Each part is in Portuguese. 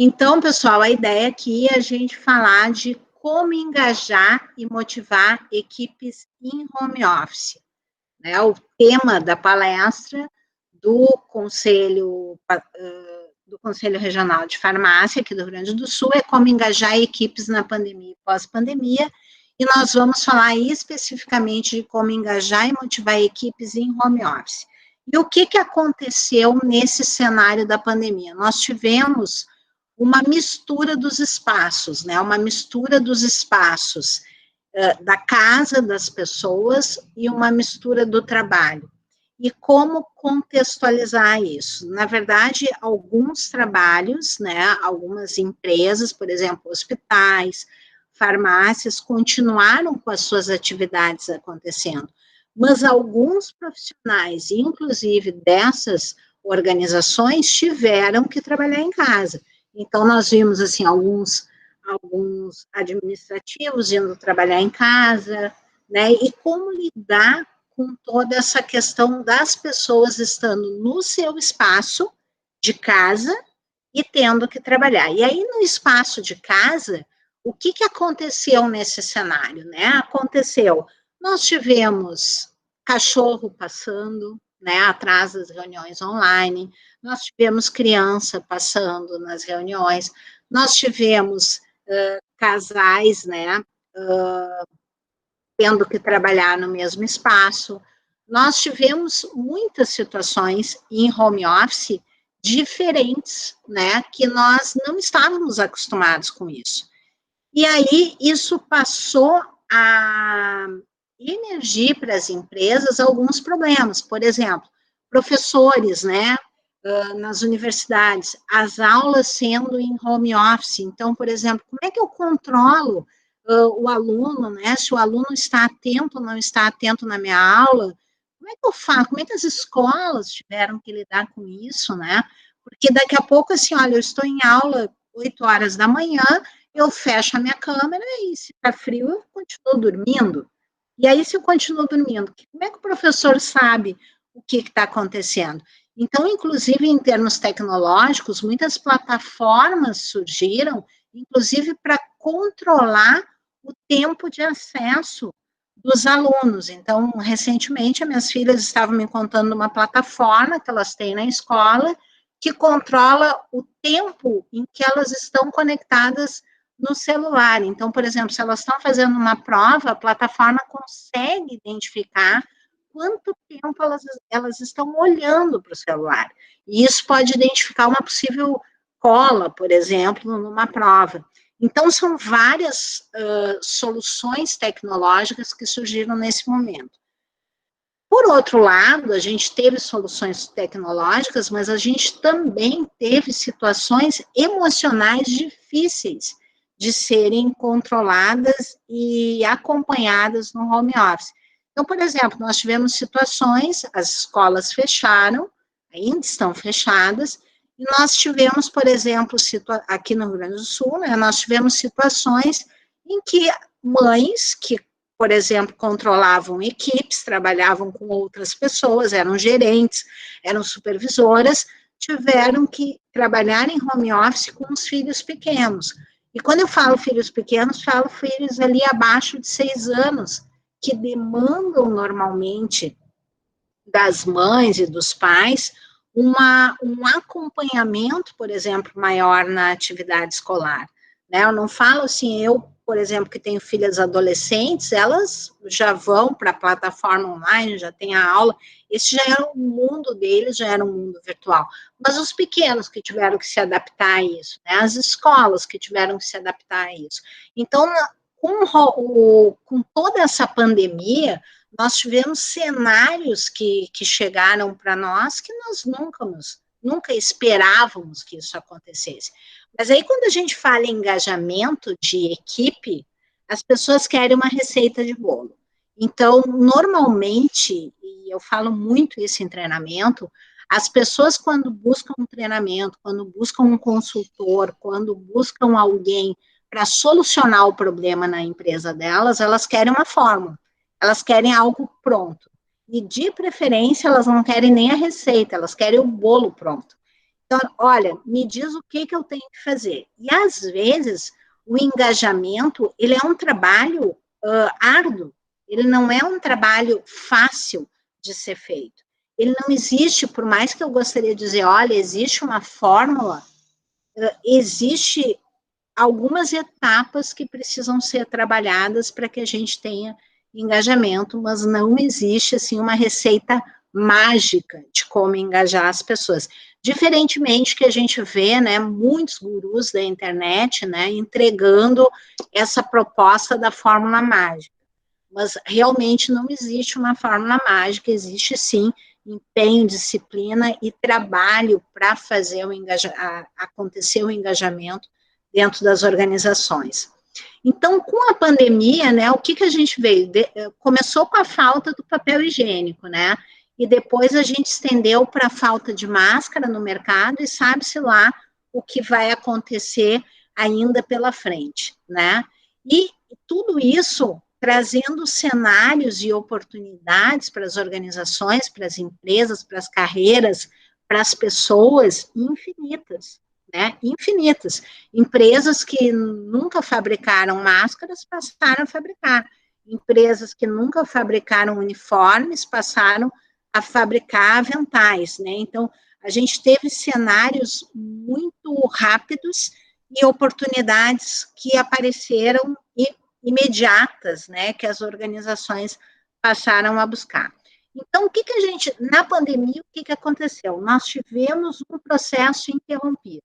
Então, pessoal, a ideia aqui é a gente falar de como engajar e motivar equipes em home office, né? O tema da palestra do Conselho Regional de Farmácia aqui do Rio Grande do Sul é como engajar equipes na pandemia e pós-pandemia, e nós vamos falar especificamente de como engajar e motivar equipes em home office. E o que aconteceu nesse cenário da pandemia? Nós tivemos uma mistura dos espaços, né? Uma mistura dos espaços da casa das pessoas e uma mistura do trabalho. E como contextualizar isso? Na verdade, alguns trabalhos, né, algumas empresas, por exemplo, hospitais, farmácias, continuaram com as suas atividades acontecendo, mas alguns profissionais, inclusive dessas organizações, tiveram que trabalhar em casa. Então, nós vimos, assim, alguns administrativos indo trabalhar em casa, né, e como lidar com toda essa questão das pessoas estando no seu espaço de casa e tendo que trabalhar. E aí, no espaço de casa, o que aconteceu nesse cenário, né? Nós tivemos cachorro passando, né, atrás das reuniões online, nós tivemos criança passando nas reuniões, nós tivemos casais, né, tendo que trabalhar no mesmo espaço. Nós tivemos muitas situações em home office diferentes, né, que nós não estávamos acostumados com isso. E aí, isso passou a emergir para as empresas alguns problemas. Por exemplo, professores, né, nas universidades, as aulas sendo em home office. Então, por exemplo, como é que eu controlo o aluno, né? Se o aluno está atento ou não está atento na minha aula, como é que eu faço? Como é que as escolas tiveram que lidar com isso, né? Porque daqui a pouco, assim, olha, eu estou em aula 8 horas da manhã, eu fecho a minha câmera e se está frio, eu continuo dormindo. E aí, se eu continuo dormindo, como é que o professor sabe o que está acontecendo? Então, inclusive, em termos tecnológicos, muitas plataformas surgiram, inclusive para controlar o tempo de acesso dos alunos. Então, recentemente, as minhas filhas estavam me contando uma plataforma que elas têm na escola, que controla o tempo em que elas estão conectadas no celular. Então, por exemplo, se elas estão fazendo uma prova, a plataforma consegue identificar quanto tempo elas estão olhando para o celular. E isso pode identificar uma possível cola, por exemplo, numa prova. Então, são várias soluções tecnológicas que surgiram nesse momento. Por outro lado, a gente teve soluções tecnológicas, mas a gente também teve situações emocionais difíceis de serem controladas e acompanhadas no home office. Então, por exemplo, nós tivemos situações, as escolas fecharam, ainda estão fechadas, e nós tivemos, por exemplo, aqui no Rio Grande do Sul, né, nós tivemos situações em que mães que, por exemplo, controlavam equipes, trabalhavam com outras pessoas, eram gerentes, eram supervisoras, tiveram que trabalhar em home office com os filhos pequenos. E quando eu falo filhos pequenos, falo filhos ali abaixo de 6 anos, que demandam normalmente das mães e dos pais um acompanhamento, por exemplo, maior na atividade escolar. Né? Eu não falo assim, por exemplo, que tenho filhas adolescentes, elas já vão para a plataforma online, já tem a aula, esse já era o mundo deles, já era um mundo virtual. Mas os pequenos que tiveram que se adaptar a isso, né? As escolas que tiveram que se adaptar a isso. Então, com toda essa pandemia, nós tivemos cenários que chegaram para nós que nós nunca esperávamos que isso acontecesse. Mas aí, quando a gente fala em engajamento de equipe, as pessoas querem uma receita de bolo. Então, normalmente, e eu falo muito isso em treinamento, as pessoas, quando buscam um treinamento, quando buscam um consultor, quando buscam alguém para solucionar o problema na empresa delas, elas querem uma fórmula, elas querem algo pronto. E, de preferência, elas não querem nem a receita, elas querem o bolo pronto. Então, olha, me diz o que eu tenho que fazer. E, às vezes, o engajamento, ele é um trabalho árduo, ele não é um trabalho fácil de ser feito. Ele não existe, por mais que eu gostaria de dizer, olha, existe uma fórmula, existe algumas etapas que precisam ser trabalhadas para que a gente tenha engajamento, mas não existe, assim, uma receita mágica de como engajar as pessoas. Diferentemente que a gente vê, né, muitos gurus da internet, né, entregando essa proposta da fórmula mágica. Mas realmente não existe uma fórmula mágica, existe sim empenho, disciplina e trabalho para fazer acontecer o engajamento dentro das organizações. Então, com a pandemia, né, o que a gente veio? Começou com a falta do papel higiênico, né? E depois a gente estendeu para a falta de máscara no mercado e sabe-se lá o que vai acontecer ainda pela frente, né? E tudo isso trazendo cenários e oportunidades para as organizações, para as empresas, para as carreiras, para as pessoas infinitas, né? Infinitas. Empresas que nunca fabricaram máscaras passaram a fabricar. Empresas que nunca fabricaram uniformes passaram a fabricar aventais, né? Então, a gente teve cenários muito rápidos e oportunidades que apareceram imediatas, né, que as organizações passaram a buscar. Então, o que a gente, na pandemia, o que aconteceu? Nós tivemos um processo interrompido.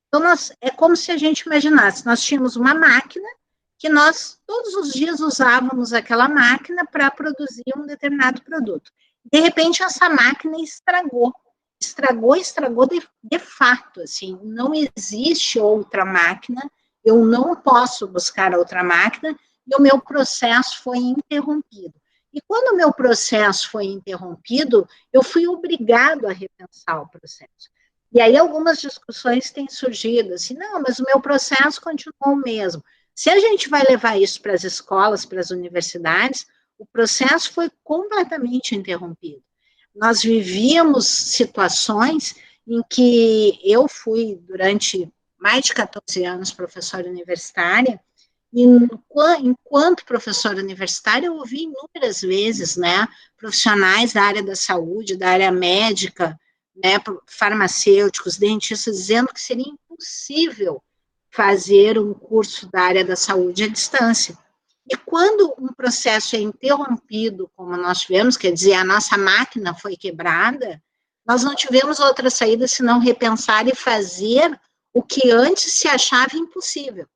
Então, é como se a gente imaginasse, nós tínhamos uma máquina que nós, todos os dias, usávamos aquela máquina para produzir um determinado produto. De repente, essa máquina estragou de fato, assim, não existe outra máquina, eu não posso buscar outra máquina, e o meu processo foi interrompido. E quando o meu processo foi interrompido, eu fui obrigado a repensar o processo. E aí algumas discussões têm surgido, assim, não, mas o meu processo continuou o mesmo. Se a gente vai levar isso para as escolas, para as universidades, o processo foi completamente interrompido. Nós vivíamos situações em que eu fui, durante mais de 14 anos, professora universitária, e enquanto professora universitária, eu ouvi inúmeras vezes, né, profissionais da área da saúde, da área médica, né, farmacêuticos, dentistas, dizendo que seria impossível fazer um curso da área da saúde à distância. E quando um processo é interrompido, como nós tivemos, quer dizer, a nossa máquina foi quebrada, nós não tivemos outra saída senão repensar e fazer o que antes se achava impossível.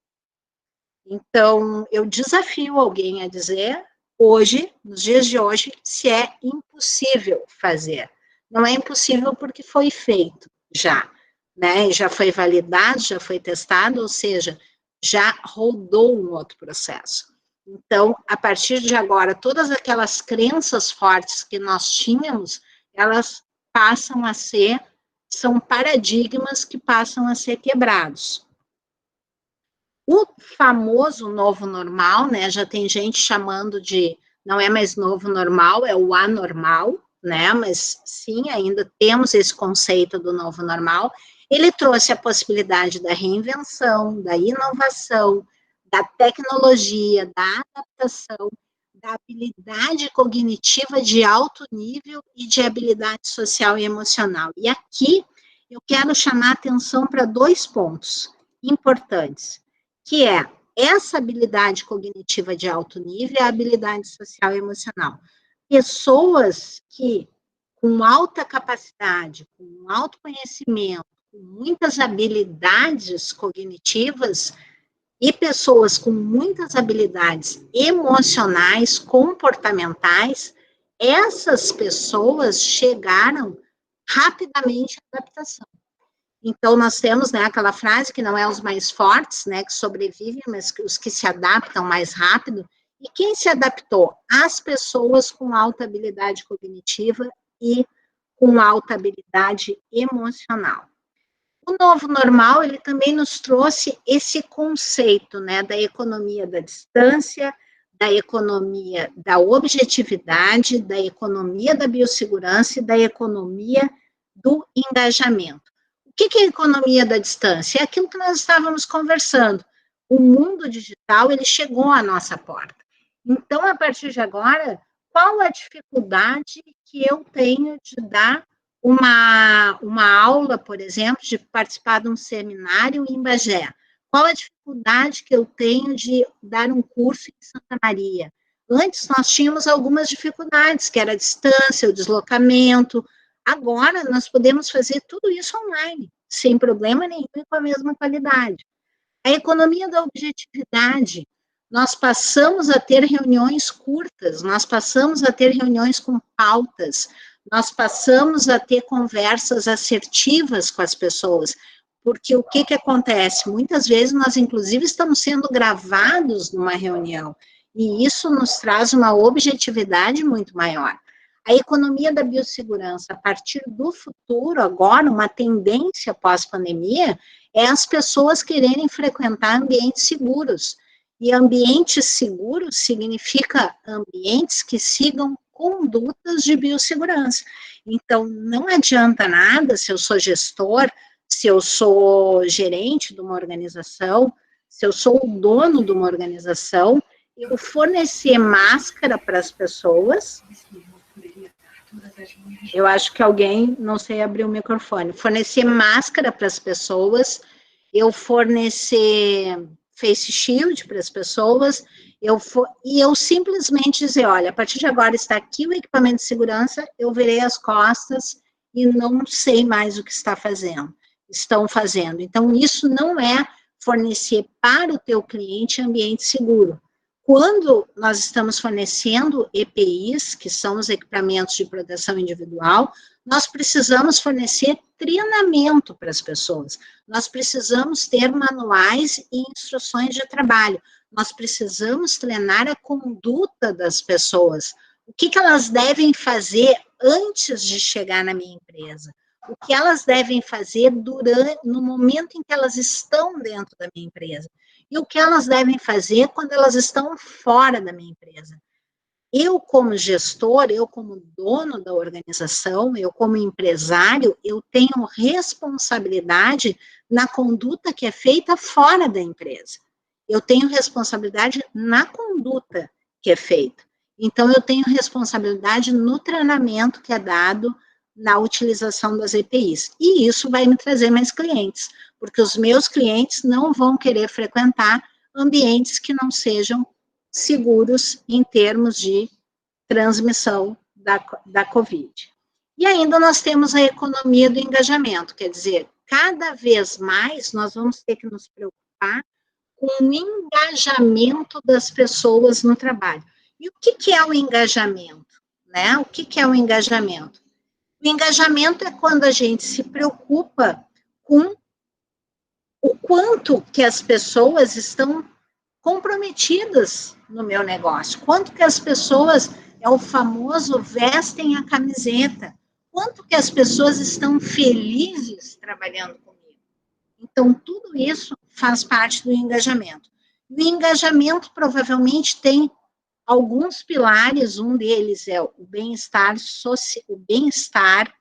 Então, eu desafio alguém a dizer, hoje, nos dias de hoje, se é impossível fazer. Não é impossível porque foi feito já, né? Já foi validado, já foi testado, ou seja, já rodou um outro processo. Então, a partir de agora, todas aquelas crenças fortes que nós tínhamos, elas passam a ser, são paradigmas que passam a ser quebrados. O famoso novo normal, né, já tem gente chamando de, não é mais novo normal, é o anormal, né, mas sim, ainda temos esse conceito do novo normal. Ele trouxe a possibilidade da reinvenção, da inovação, da tecnologia, da adaptação, da habilidade cognitiva de alto nível e de habilidade social e emocional. E aqui eu quero chamar a atenção para 2 pontos importantes, que é essa habilidade cognitiva de alto nível e a habilidade social e emocional. Pessoas que, com alta capacidade, com alto conhecimento, com muitas habilidades cognitivas, e pessoas com muitas habilidades emocionais, comportamentais, essas pessoas chegaram rapidamente à adaptação. Então, nós temos, né, aquela frase que não é os mais fortes, né, que sobrevivem, mas os que se adaptam mais rápido. E quem se adaptou? As pessoas com alta habilidade cognitiva e com alta habilidade emocional. O novo normal, ele também nos trouxe esse conceito, né, da economia da distância, da economia da objetividade, da economia da biossegurança e da economia do engajamento. O que é a economia da distância? É aquilo que nós estávamos conversando. O mundo digital, ele chegou à nossa porta. Então, a partir de agora, qual a dificuldade que eu tenho de dar uma aula, por exemplo, de participar de um seminário em Bagé? Qual a dificuldade que eu tenho de dar um curso em Santa Maria? Antes, nós tínhamos algumas dificuldades, que era a distância, o deslocamento. Agora, nós podemos fazer tudo isso online, sem problema nenhum e com a mesma qualidade. A economia da objetividade. Nós passamos a ter reuniões curtas, nós passamos a ter reuniões com pautas, nós passamos a ter conversas assertivas com as pessoas, porque o que acontece? Muitas vezes nós, inclusive, estamos sendo gravados numa reunião, e isso nos traz uma objetividade muito maior. A economia da biossegurança, a partir do futuro, agora, uma tendência pós-pandemia, é as pessoas quererem frequentar ambientes seguros. E ambientes seguros significa ambientes que sigam condutas de biossegurança. Então, não adianta nada se eu sou gestor, se eu sou gerente de uma organização, se eu sou o dono de uma organização, eu fornecer máscara para as pessoas. Eu acho que alguém, não sei, abriu o microfone. Fornecer máscara para as pessoas, eu fornecer face shield para as pessoas, e eu simplesmente dizer, olha, a partir de agora está aqui o equipamento de segurança, eu virei as costas e não sei mais o que estão fazendo. Então, isso não é fornecer para o teu cliente ambiente seguro. Quando nós estamos fornecendo EPIs, que são os equipamentos de proteção individual, nós precisamos fornecer treinamento para as pessoas, nós precisamos ter manuais e instruções de trabalho, nós precisamos treinar a conduta das pessoas, o que elas devem fazer antes de chegar na minha empresa, o que elas devem fazer no momento em que elas estão dentro da minha empresa, e o que elas devem fazer quando elas estão fora da minha empresa. Eu, como gestor, eu, como dono da organização, eu, como empresário, eu tenho responsabilidade na conduta que é feita fora da empresa. Eu tenho responsabilidade na conduta que é feita. Então, eu tenho responsabilidade no treinamento que é dado na utilização das EPIs. E isso vai me trazer mais clientes, porque os meus clientes não vão querer frequentar ambientes que não sejam seguros em termos de transmissão da Covid. E ainda nós temos a economia do engajamento, quer dizer, cada vez mais nós vamos ter que nos preocupar com o engajamento das pessoas no trabalho. E o que é o engajamento? Né? O que é o engajamento? O engajamento é quando a gente se preocupa com o quanto que as pessoas estão comprometidas no meu negócio, quanto que as pessoas, é o famoso vestem a camiseta, quanto que as pessoas estão felizes trabalhando comigo. Então, tudo isso faz parte do engajamento. O engajamento provavelmente tem alguns pilares, um deles é o bem-estar social, o bem-estar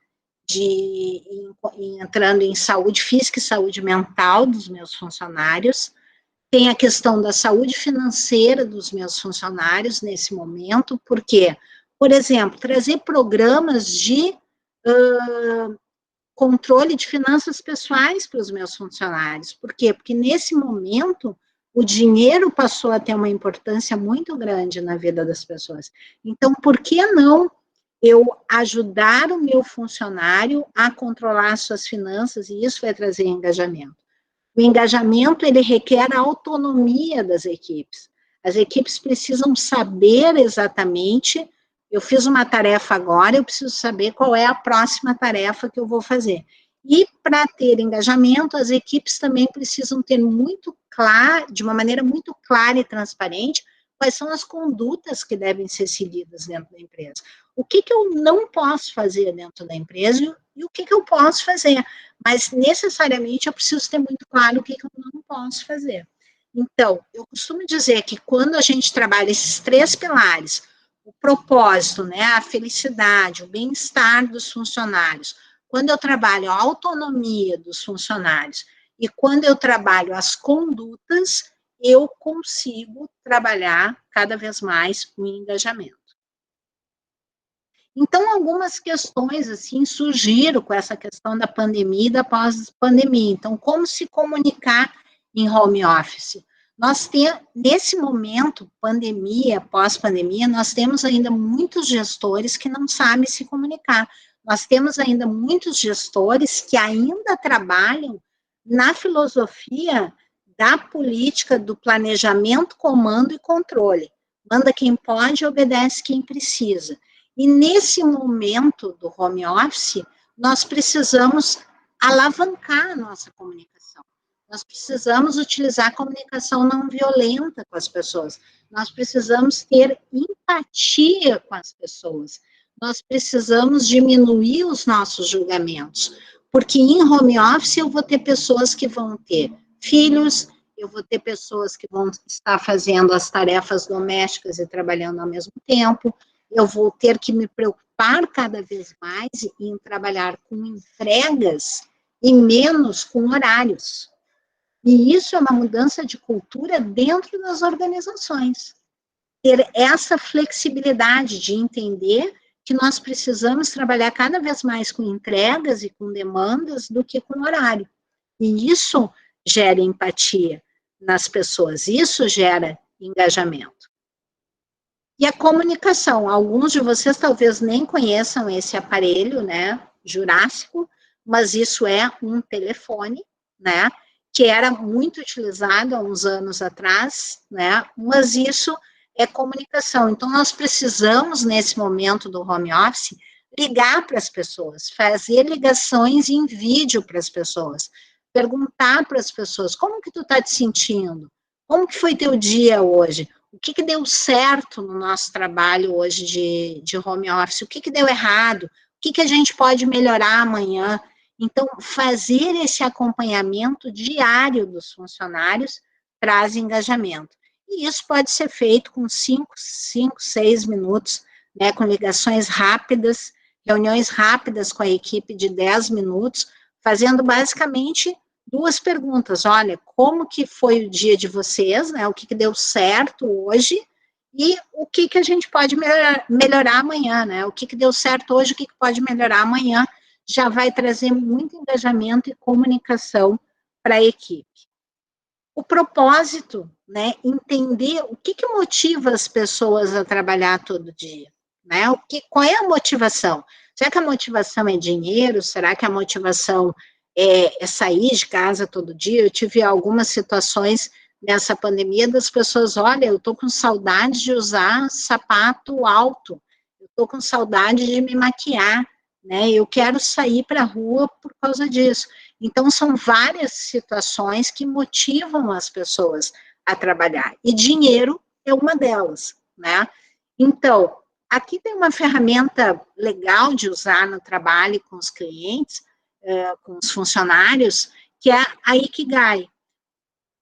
entrando em saúde física e saúde mental dos meus funcionários, tem a questão da saúde financeira dos meus funcionários nesse momento, porque, por exemplo, trazer programas de controle de finanças pessoais para os meus funcionários. Por quê? Porque nesse momento o dinheiro passou a ter uma importância muito grande na vida das pessoas. Então, por que não eu ajudar o meu funcionário a controlar suas finanças, e isso vai trazer engajamento. O engajamento, ele requer a autonomia das equipes. As equipes precisam saber exatamente, eu fiz uma tarefa agora, eu preciso saber qual é a próxima tarefa que eu vou fazer. E para ter engajamento, as equipes também precisam ter muito claro, de uma maneira muito clara e transparente, quais são as condutas que devem ser seguidas dentro da empresa. O que eu não posso fazer dentro da empresa e o que eu posso fazer. Mas, necessariamente, eu preciso ter muito claro o que eu não posso fazer. Então, eu costumo dizer que quando a gente trabalha esses 3 pilares, o propósito, né, a felicidade, o bem-estar dos funcionários, quando eu trabalho a autonomia dos funcionários e quando eu trabalho as condutas, eu consigo trabalhar cada vez mais o engajamento. Então, algumas questões, assim, surgiram com essa questão da pandemia e da pós-pandemia. Então, como se comunicar em home office? Nós temos, nesse momento, pandemia, pós-pandemia, nós temos ainda muitos gestores que não sabem se comunicar. Nós temos ainda muitos gestores que ainda trabalham na filosofia da política do planejamento, comando e controle. Manda quem pode, obedece quem precisa. E nesse momento do home office, nós precisamos alavancar a nossa comunicação. Nós precisamos utilizar a comunicação não violenta com as pessoas. Nós precisamos ter empatia com as pessoas. Nós precisamos diminuir os nossos julgamentos. Porque em home office eu vou ter pessoas que vão ter filhos, eu vou ter pessoas que vão estar fazendo as tarefas domésticas e trabalhando ao mesmo tempo, eu vou ter que me preocupar cada vez mais em trabalhar com entregas e menos com horários. E isso é uma mudança de cultura dentro das organizações. Ter essa flexibilidade de entender que nós precisamos trabalhar cada vez mais com entregas e com demandas do que com horário. E isso gera empatia nas pessoas, isso gera engajamento. E a comunicação, alguns de vocês talvez nem conheçam esse aparelho, né, jurássico, mas isso é um telefone, né, que era muito utilizado há uns anos atrás, né, mas isso é comunicação. Então, nós precisamos, nesse momento do home office, ligar para as pessoas, fazer ligações em vídeo para as pessoas, perguntar para as pessoas, como que tu está te sentindo? Como que foi teu dia hoje? O que deu certo no nosso trabalho hoje de home office? O que deu errado? O que a gente pode melhorar amanhã? Então, fazer esse acompanhamento diário dos funcionários traz engajamento. E isso pode ser feito com 5, 6 minutos, né, com ligações rápidas, reuniões rápidas com a equipe de 10 minutos, fazendo basicamente 2 perguntas. Olha, como que foi o dia de vocês, né? O que deu certo hoje e o que a gente pode melhorar amanhã, né? O que deu certo hoje, o que pode melhorar amanhã, já vai trazer muito engajamento e comunicação para a equipe. O propósito, né? Entender o que motiva as pessoas a trabalhar todo dia, né? Qual é a motivação? Será que a motivação é dinheiro? Será que a motivação é sair de casa todo dia? Eu tive algumas situações nessa pandemia das pessoas, olha, eu estou com saudade de usar sapato alto, eu estou com saudade de me maquiar, né? Eu quero sair para a rua por causa disso. Então, são várias situações que motivam as pessoas a trabalhar, e dinheiro é uma delas, né? Então, aqui tem uma ferramenta legal de usar no trabalho com os clientes, com os funcionários, que é a Ikigai.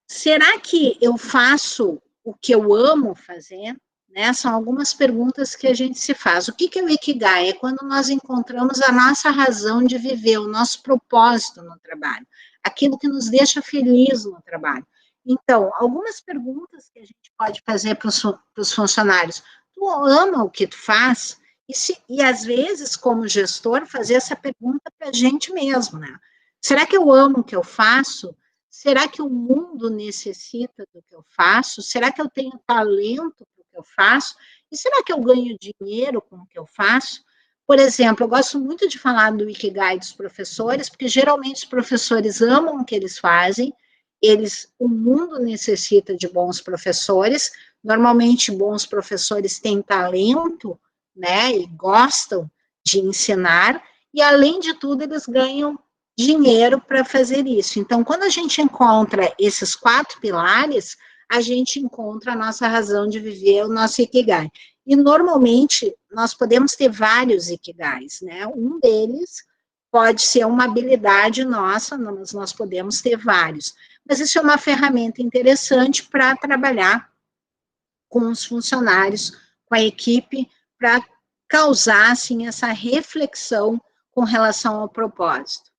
Será que eu faço o que eu amo fazer? Né? São algumas perguntas que a gente se faz. O que é o Ikigai? É quando nós encontramos a nossa razão de viver, o nosso propósito no trabalho, aquilo que nos deixa feliz no trabalho. Então, algumas perguntas que a gente pode fazer para os funcionários. Tu ama o que tu faz? E às vezes, como gestor, fazer essa pergunta para a gente mesmo, né? Será que eu amo o que eu faço? Será que o mundo necessita do que eu faço? Será que eu tenho talento para o que eu faço? E será que eu ganho dinheiro com o que eu faço? Por exemplo, eu gosto muito de falar do Ikigai dos professores, porque geralmente os professores amam o que eles fazem, o mundo necessita de bons professores, normalmente bons professores têm talento, né, e gostam de ensinar, e além de tudo eles ganham dinheiro para fazer isso. Então, quando a gente encontra esses 4 pilares, a gente encontra a nossa razão de viver, o nosso Ikigai. E, normalmente, nós podemos ter vários Ikigais, né? Um deles pode ser uma habilidade nossa, mas nós podemos ter vários. Mas isso é uma ferramenta interessante para trabalhar com os funcionários, com a equipe, para causar, assim, essa reflexão com relação ao propósito.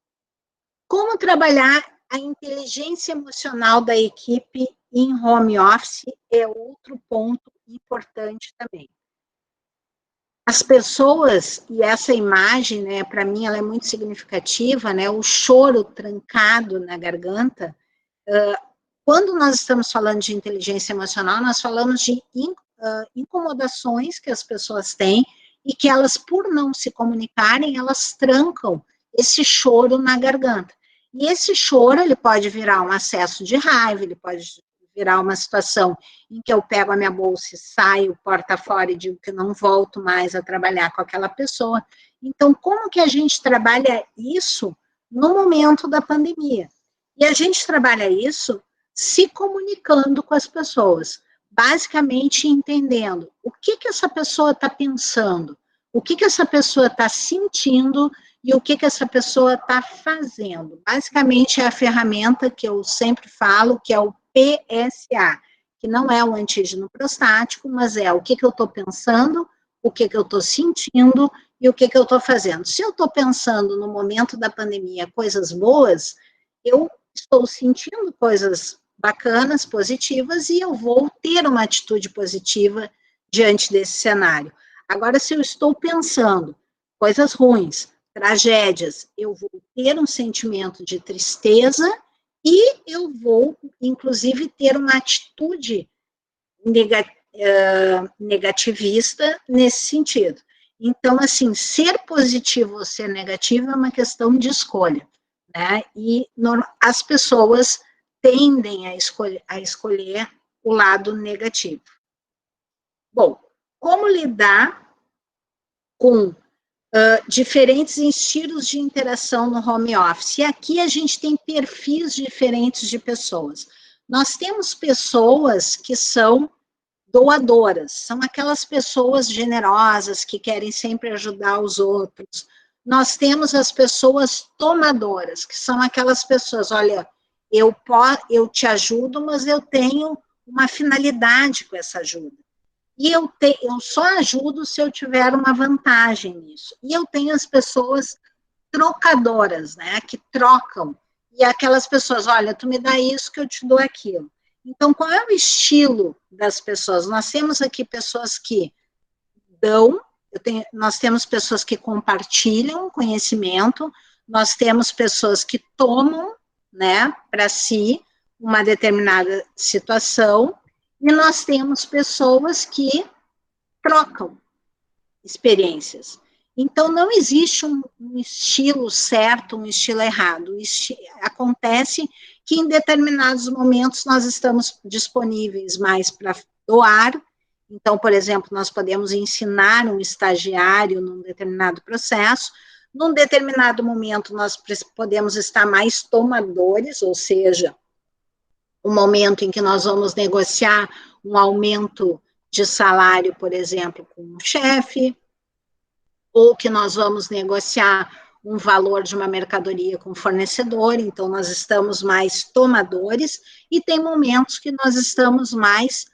Como trabalhar a inteligência emocional da equipe em home office é outro ponto importante também. As pessoas, e essa imagem, né, para mim, ela é muito significativa, né, o choro trancado na garganta. Quando nós estamos falando de inteligência emocional, nós falamos de incomodações que as pessoas têm e que elas, por não se comunicarem, elas trancam esse choro na garganta. E esse choro, ele pode virar um acesso de raiva, ele pode virar uma situação em que eu pego a minha bolsa e saio porta fora e digo que não volto mais a trabalhar com aquela pessoa. Então, como que a gente trabalha isso no momento da pandemia? E a gente trabalha isso se comunicando com as pessoas, basicamente entendendo o que essa pessoa está pensando, o que essa pessoa está sentindo e o que essa pessoa está fazendo. Basicamente é a ferramenta que eu sempre falo, que é o PSA, que não é o antígeno prostático, mas é o que eu estou pensando, o que eu estou sentindo e o que eu estou fazendo. Se eu estou pensando no momento da pandemia coisas boas, eu estou sentindo coisas bacanas, positivas, e eu vou ter uma atitude positiva diante desse cenário. Agora, se eu estou pensando coisas ruins, tragédias, eu vou ter um sentimento de tristeza e eu vou, inclusive, ter uma atitude negativista nesse sentido. Então, assim, ser positivo ou ser negativo é uma questão de escolha, né? E as pessoas tendem a escolher o lado negativo. Bom, como lidar com diferentes estilos de interação no home office? E aqui a gente tem perfis diferentes de pessoas. Nós temos pessoas que são doadoras, são aquelas pessoas generosas que querem sempre ajudar os outros. Nós temos as pessoas tomadoras, que são aquelas pessoas, olha, eu te ajudo, mas eu tenho uma finalidade com essa ajuda. E eu só ajudo se eu tiver uma vantagem nisso. E eu tenho as pessoas trocadoras, né, que trocam. E aquelas pessoas, olha, tu me dá isso que eu te dou aquilo. Então, qual é o estilo das pessoas? Nós temos aqui pessoas que dão, nós temos pessoas que compartilham conhecimento, nós temos pessoas que tomam, né, para si uma determinada situação, e nós temos pessoas que trocam experiências. Então, não existe um estilo certo, um estilo errado. Acontece que em determinados momentos nós estamos disponíveis mais para doar. Então, por exemplo, nós podemos ensinar um estagiário num determinado processo. Num determinado momento, nós podemos estar mais tomadores, ou seja, um momento em que nós vamos negociar um aumento de salário, por exemplo, com um chefe, ou que nós vamos negociar um valor de uma mercadoria com o fornecedor, então nós estamos mais tomadores, e tem momentos que nós estamos mais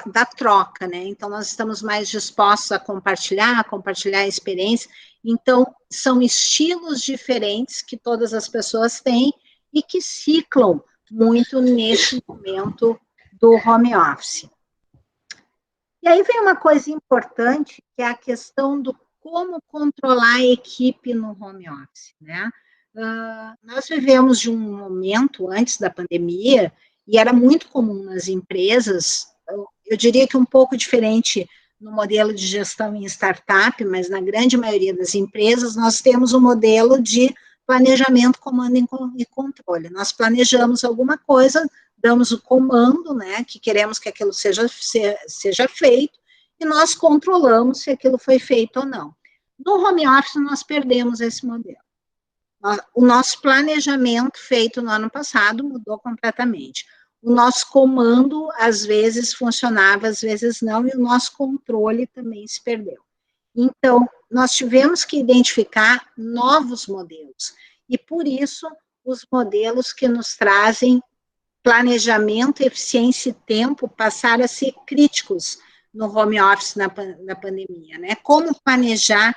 da troca, né? Então nós estamos mais dispostos a compartilhar a experiência. Então são estilos diferentes que todas as pessoas têm e que ciclam muito nesse momento do home office. E aí vem uma coisa importante, que é a questão do como controlar a equipe no home office, né? Nós vivemos de um momento antes da pandemia, e era muito comum nas empresas, eu diria que um pouco diferente no modelo de gestão em startup, mas na grande maioria das empresas, nós temos um modelo de planejamento, comando e controle. Nós planejamos alguma coisa, damos o comando, né, que queremos que aquilo seja feito, e nós controlamos se aquilo foi feito ou não. No home office, nós perdemos esse modelo. O nosso planejamento feito no ano passado mudou completamente. O nosso comando, às vezes, funcionava, às vezes não, e o nosso controle também se perdeu. Então, nós tivemos que identificar novos modelos, e por isso, os modelos que nos trazem planejamento, eficiência e tempo passaram a ser críticos no home office na pandemia, né? Como planejar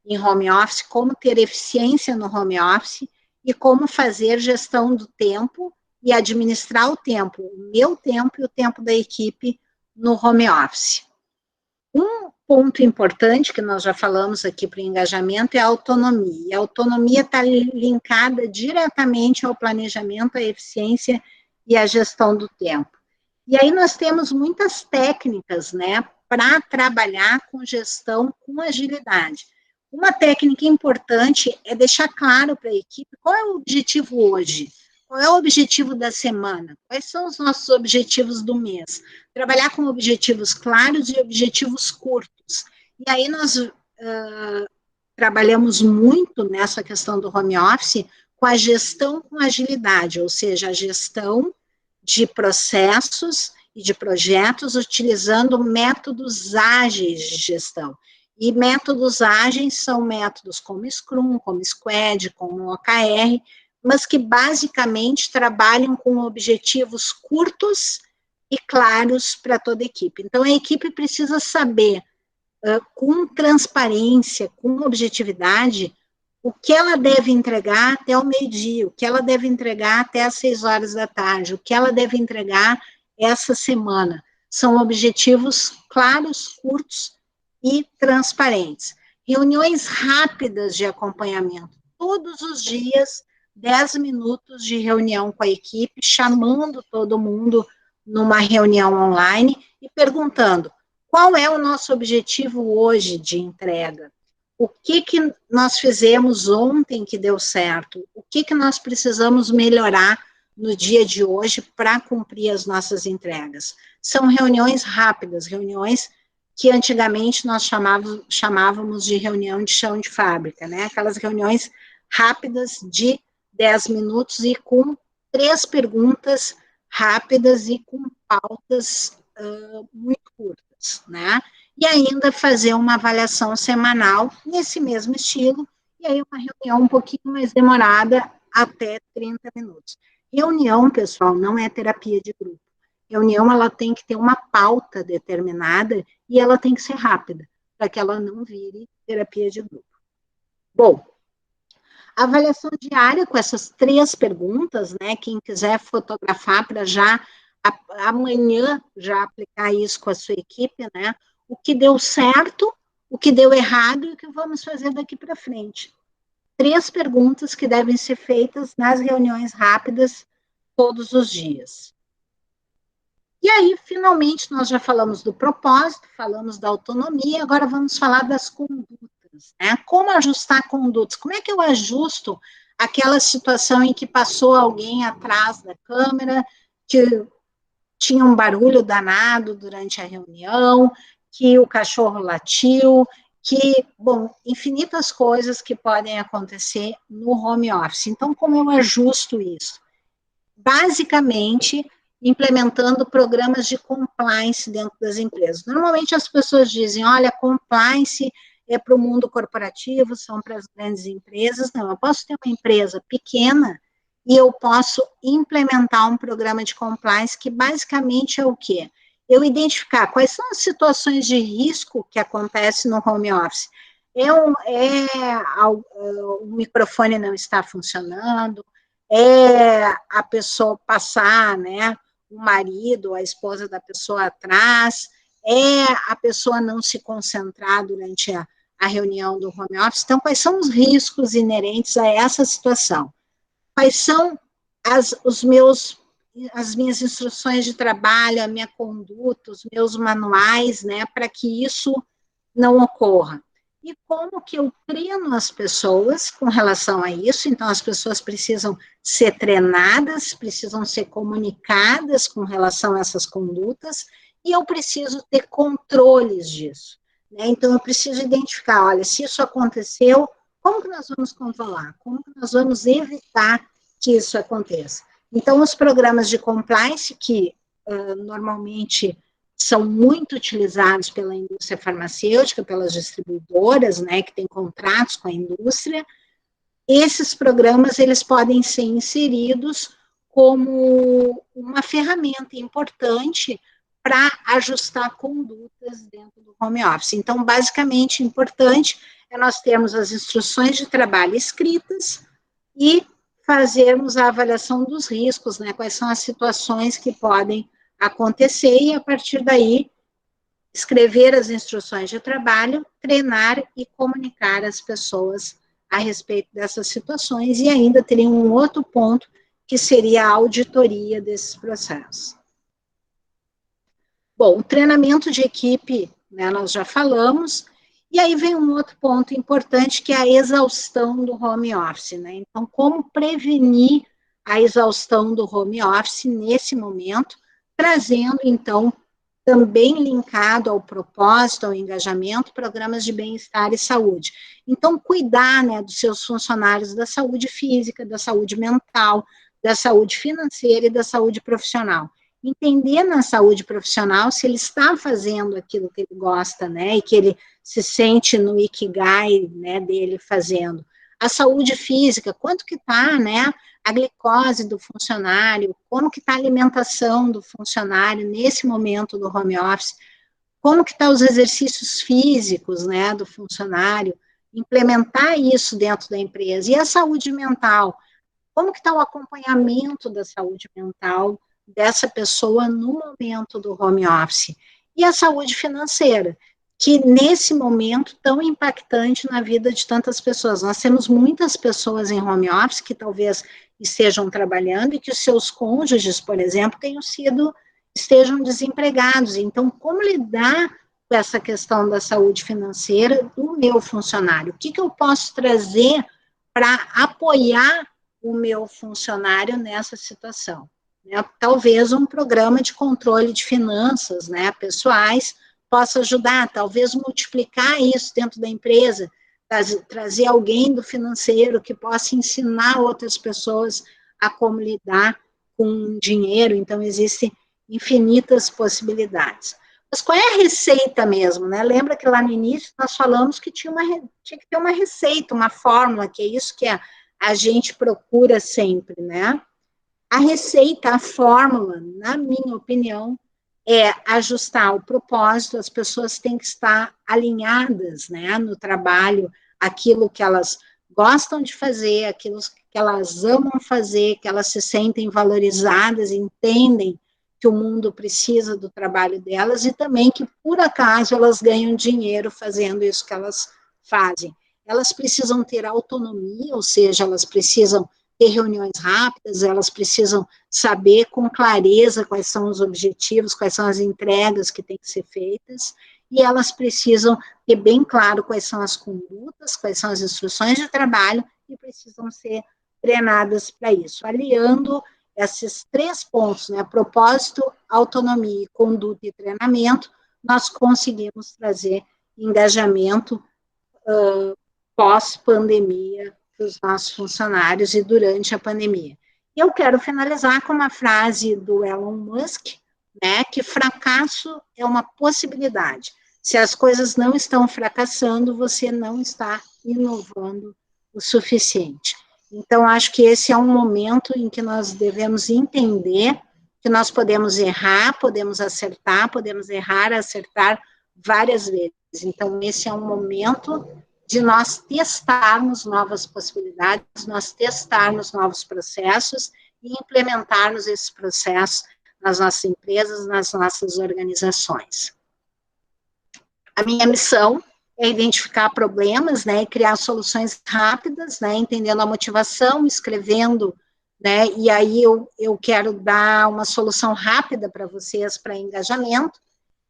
em home office, como ter eficiência no home office e como fazer gestão do tempo e administrar o tempo, o meu tempo e o tempo da equipe no home office. Um ponto importante que nós já falamos aqui para o engajamento é a autonomia. E a autonomia está linkada diretamente ao planejamento, à eficiência e à gestão do tempo. E aí nós temos muitas técnicas, né, para trabalhar com gestão com agilidade. Uma técnica importante é deixar claro para a equipe qual é o objetivo hoje, qual é o objetivo da semana, quais são os nossos objetivos do mês. Trabalhar com objetivos claros e objetivos curtos. E aí nós trabalhamos muito nessa questão do home office com a gestão com agilidade, ou seja, a gestão de processos e de projetos utilizando métodos ágeis de gestão. E métodos ágeis são métodos como Scrum, como Squad, como OKR, mas que basicamente trabalham com objetivos curtos e claros para toda a equipe. Então, a equipe precisa saber, com transparência, com objetividade, o que ela deve entregar até o meio-dia, o que ela deve entregar até às 6 horas da tarde, o que ela deve entregar essa semana. São objetivos claros, curtos e transparentes. Reuniões rápidas de acompanhamento, todos os dias, 10 minutos de reunião com a equipe, chamando todo mundo numa reunião online e perguntando qual é o nosso objetivo hoje de entrega. O que nós fizemos ontem que deu certo? O que nós precisamos melhorar no dia de hoje para cumprir as nossas entregas? São reuniões rápidas, reuniões que antigamente nós chamávamos de reunião de chão de fábrica, né? Aquelas reuniões rápidas de 10 minutos e com 3 perguntas rápidas e com pautas muito curtas, né? E ainda fazer uma avaliação semanal nesse mesmo estilo, e aí uma reunião um pouquinho mais demorada, até 30 minutos. Reunião, pessoal, não é terapia de grupo. Reunião, ela tem que ter uma pauta determinada e ela tem que ser rápida, para que ela não vire terapia de grupo. Bom, a avaliação diária com essas 3 perguntas, né, quem quiser fotografar para já, amanhã, já aplicar isso com a sua equipe, né, o que deu certo, o que deu errado e o que vamos fazer daqui para frente. 3 perguntas que devem ser feitas nas reuniões rápidas todos os dias. E aí, finalmente, nós já falamos do propósito, falamos da autonomia, agora vamos falar das condutas, né? Como ajustar condutas? Como é que eu ajusto aquela situação em que passou alguém atrás da câmera, que tinha um barulho danado durante a reunião, que o cachorro latiu, que, bom, infinitas coisas que podem acontecer no home office. Então, como eu ajusto isso? Basicamente, implementando programas de compliance dentro das empresas. Normalmente as pessoas dizem, olha, compliance é para o mundo corporativo, são para as grandes empresas. Não, eu posso ter uma empresa pequena e eu posso implementar um programa de compliance que basicamente é o quê? Eu identificar quais são as situações de risco que acontecem no home office. O microfone não está funcionando, é a pessoa passar, né, o marido, a esposa da pessoa atrás, é a pessoa não se concentrar durante a reunião do home office. Então, quais são os riscos inerentes a essa situação? Quais são as minhas instruções de trabalho, a minha conduta, os meus manuais, né, para que isso não ocorra? E como que eu treino as pessoas com relação a isso? Então, as pessoas precisam ser treinadas, precisam ser comunicadas com relação a essas condutas, e eu preciso ter controles disso, né? Então, eu preciso identificar, olha, se isso aconteceu, como que nós vamos controlar? Como que nós vamos evitar que isso aconteça? Então, os programas de compliance, que normalmente são muito utilizados pela indústria farmacêutica, pelas distribuidoras, né, que têm contratos com a indústria, esses programas, eles podem ser inseridos como uma ferramenta importante para ajustar condutas dentro do home office. Então, basicamente, importante é nós termos as instruções de trabalho escritas e fazermos a avaliação dos riscos, né? Quais são as situações que podem acontecer e, a partir daí, escrever as instruções de trabalho, treinar e comunicar às pessoas a respeito dessas situações, e ainda teria um outro ponto, que seria a auditoria desses processos. Bom, o treinamento de equipe, né, nós já falamos, e aí vem um outro ponto importante, que é a exaustão do home office, né? Então, como prevenir a exaustão do home office nesse momento, trazendo, então, também linkado ao propósito, ao engajamento, programas de bem-estar e saúde. Então, cuidar, né, dos seus funcionários da saúde física, da saúde mental, da saúde financeira e da saúde profissional. Entender na saúde profissional se ele está fazendo aquilo que ele gosta, né, e que ele se sente no ikigai, né, dele fazendo. A saúde física, quanto que está, né, a glicose do funcionário, como que está a alimentação do funcionário nesse momento do home office, como que estão os exercícios físicos, né, do funcionário, implementar isso dentro da empresa. E a saúde mental, como que está o acompanhamento da saúde mental dessa pessoa no momento do home office? E a saúde financeira, que nesse momento tão impactante na vida de tantas pessoas. Nós temos muitas pessoas em home office que talvez estejam trabalhando e que os seus cônjuges, por exemplo, estejam desempregados. Então, como lidar com essa questão da saúde financeira do meu funcionário? O que eu posso trazer para apoiar o meu funcionário nessa situação? Né? Talvez um programa de controle de finanças, né, pessoais, possa ajudar, talvez multiplicar isso dentro da empresa, trazer alguém do financeiro que possa ensinar outras pessoas a como lidar com dinheiro. Então, existem infinitas possibilidades. Mas qual é a receita mesmo, né? Lembra que lá no início nós falamos que tinha que ter uma receita, uma fórmula, que é isso que a gente procura sempre, né? A receita, a fórmula, na minha opinião, é ajustar o propósito. As pessoas têm que estar alinhadas, né, no trabalho, aquilo que elas gostam de fazer, aquilo que elas amam fazer, que elas se sentem valorizadas, entendem que o mundo precisa do trabalho delas e também que, por acaso, elas ganham dinheiro fazendo isso que elas fazem. Elas precisam ter autonomia, ou seja, elas precisam ter reuniões rápidas, elas precisam saber com clareza quais são os objetivos, quais são as entregas que têm que ser feitas, e elas precisam ter bem claro quais são as condutas, quais são as instruções de trabalho, e precisam ser treinadas para isso, aliando esses 3 pontos, né, propósito, autonomia, conduta e treinamento, nós conseguimos trazer engajamento pós-pandemia dos nossos funcionários e durante a pandemia. E eu quero finalizar com uma frase do Elon Musk, né, que fracasso é uma possibilidade. Se as coisas não estão fracassando, você não está inovando o suficiente. Então, acho que esse é um momento em que nós devemos entender que nós podemos errar, podemos acertar, podemos errar, acertar várias vezes. Então, esse é um momento de nós testarmos novas possibilidades, nós testarmos novos processos e implementarmos esses processos nas nossas empresas, nas nossas organizações. A minha missão é identificar problemas, né, e criar soluções rápidas, né, entendendo a motivação, escrevendo, né, e aí eu quero dar uma solução rápida para vocês, para engajamento,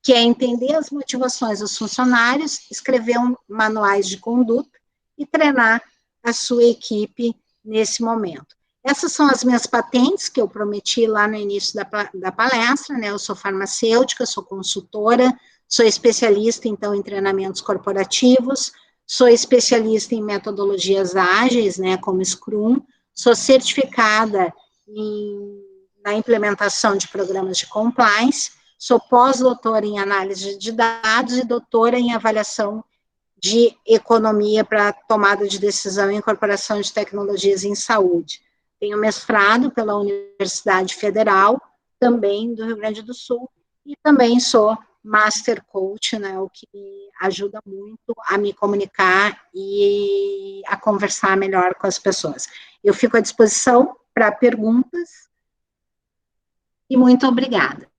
que é entender as motivações dos funcionários, escrever manuais de conduta e treinar a sua equipe nesse momento. Essas são as minhas patentes que eu prometi lá no início da palestra, né? Eu sou farmacêutica, sou consultora, sou especialista, então, em treinamentos corporativos, sou especialista em metodologias ágeis, né, como Scrum, sou certificada na implementação de programas de compliance, sou pós-doutora em análise de dados e doutora em avaliação de economia para tomada de decisão e incorporação de tecnologias em saúde. Tenho mestrado pela Universidade Federal, também do Rio Grande do Sul, E também sou Master Coach, né, o que me ajuda muito a me comunicar e a conversar melhor com as pessoas. Eu fico à disposição para perguntas e muito obrigada.